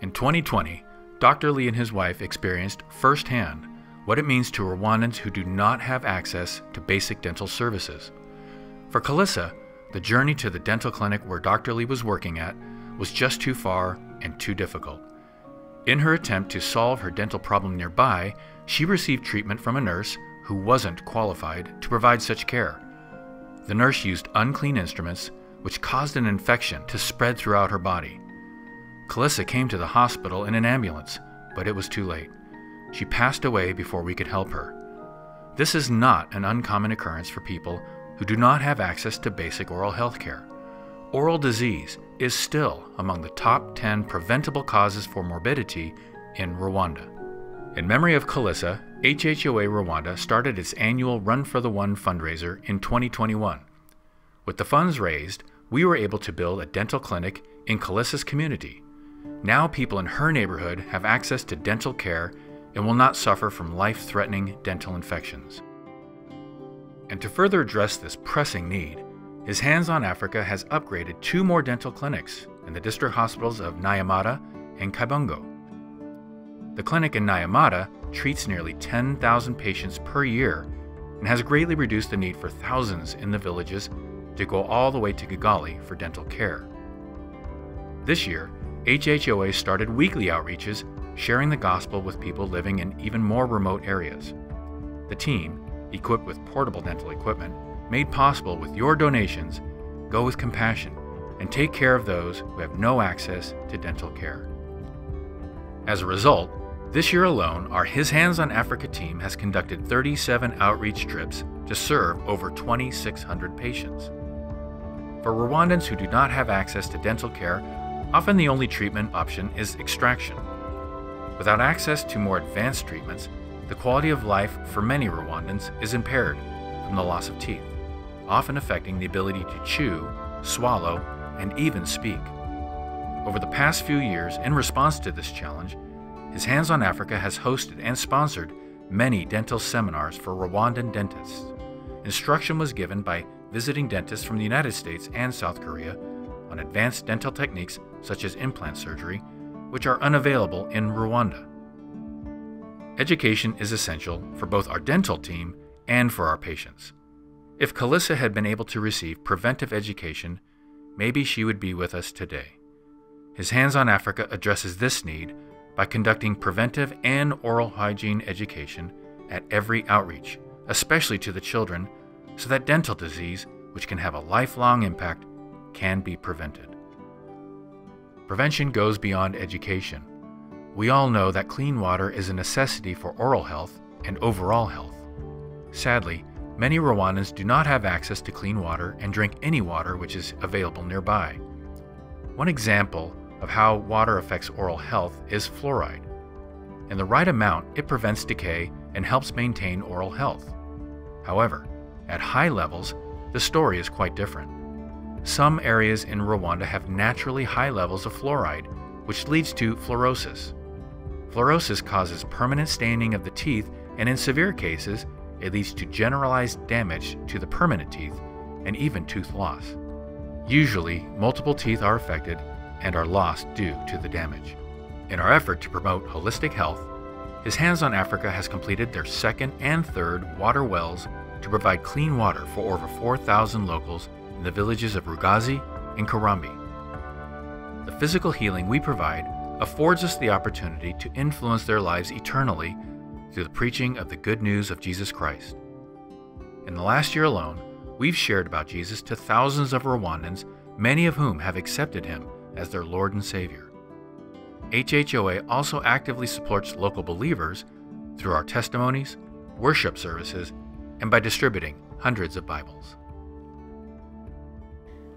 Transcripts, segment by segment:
In 2020, Dr. Lee and his wife experienced firsthand what it means to Rwandans who do not have access to basic dental services. For Kalissa, the journey to the dental clinic where Dr. Lee was working at was just too far and too difficult. In her attempt to solve her dental problem nearby, she received treatment from a nurse who wasn't qualified to provide such care. The nurse used unclean instruments, which caused an infection to spread throughout her body. Kalissa came to the hospital in an ambulance, but it was too late. She passed away before we could help her. This is not an uncommon occurrence for people who do not have access to basic oral health care. Oral disease is still among the top 10 preventable causes for morbidity in Rwanda. In memory of Kalissa, HHOA Rwanda started its annual Run for the One fundraiser in 2021. With the funds raised, we were able to build a dental clinic in Kalissa's community. Now people in her neighborhood have access to dental care and will not suffer from life-threatening dental infections. And to further address this pressing need, His Hands on Africa has upgraded 2 more dental clinics in the district hospitals of Nyamata and Kibungo. The clinic in Nyamata treats nearly 10,000 patients per year and has greatly reduced the need for thousands in the villages to go all the way to Kigali for dental care. This year, HHOA started weekly outreaches sharing the gospel with people living in even more remote areas. The team, equipped with portable dental equipment, made possible with your donations, go with compassion and take care of those who have no access to dental care. As a result, this year alone, our His Hands on Africa team has conducted 37 outreach trips to serve over 2,600 patients. For Rwandans who do not have access to dental care, often the only treatment option is extraction. Without access to more advanced treatments, the quality of life for many Rwandans is impaired from the loss of teeth, often affecting the ability to chew, swallow, and even speak. Over the past few years, in response to this challenge, His Hands on Africa has hosted and sponsored many dental seminars for Rwandan dentists. Instruction was given by visiting dentists from the United States and South Korea on advanced dental techniques such as implant surgery, which are unavailable in Rwanda. Education is essential for both our dental team and for our patients. If Kalissa had been able to receive preventive education, maybe she would be with us today. His Hands on Africa addresses this need by conducting preventive and oral hygiene education at every outreach, especially to the children, so that dental disease, which can have a lifelong impact, can be prevented. Prevention goes beyond education. We all know that clean water is a necessity for oral health and overall health. Sadly, many Rwandans do not have access to clean water and drink any water which is available nearby. One example of how water affects oral health is fluoride. In the right amount, it prevents decay and helps maintain oral health. However, at high levels, the story is quite different. Some areas in Rwanda have naturally high levels of fluoride, which leads to fluorosis. Fluorosis causes permanent staining of the teeth, and in severe cases, it leads to generalized damage to the permanent teeth and even tooth loss. Usually, multiple teeth are affected and are lost due to the damage. In our effort to promote holistic health, His Hands on Africa has completed their 2nd and 3rd water wells to provide clean water for over 4,000 locals in the villages of Rugazi and Karambi. The physical healing we provide affords us the opportunity to influence their lives eternally through the preaching of the good news of Jesus Christ. In the last year alone, we've shared about Jesus to thousands of Rwandans, many of whom have accepted Him as their Lord and Savior. HHOA also actively supports local believers through our testimonies, worship services, and by distributing hundreds of Bibles.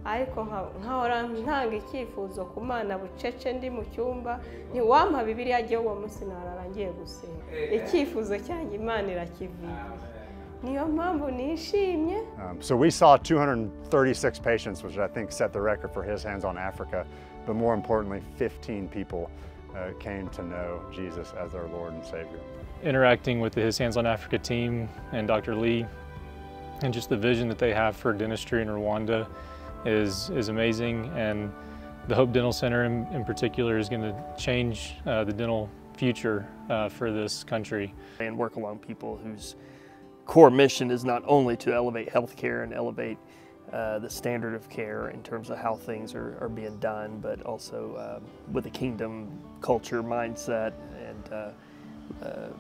ariko nkahora ntanga icyifuzo ku Mana bucece ndi mu cyumba ntiwampa Bibiliya jye uwo munsi nararangiye gusenga icyifuzo cyanjye Imana irakiviye niyo mpamvu nishimye. So we saw 236 patients, which I think set the record for His Hands on Africa, but more importantly 15 people came to know Jesus as their Lord and Savior. Interacting with the His Hands on Africa team and Dr. Lee, and just the vision that they have for dentistry in Rwanda is amazing, and The Hope Dental Center in particular is going to change the dental future for this country. And work along people whose core mission is not only to elevate healthcare and elevate the standard of care in terms of how things are being done, but also with a kingdom culture mindset and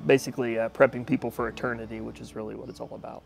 basically prepping people for eternity, which is really what it's all about.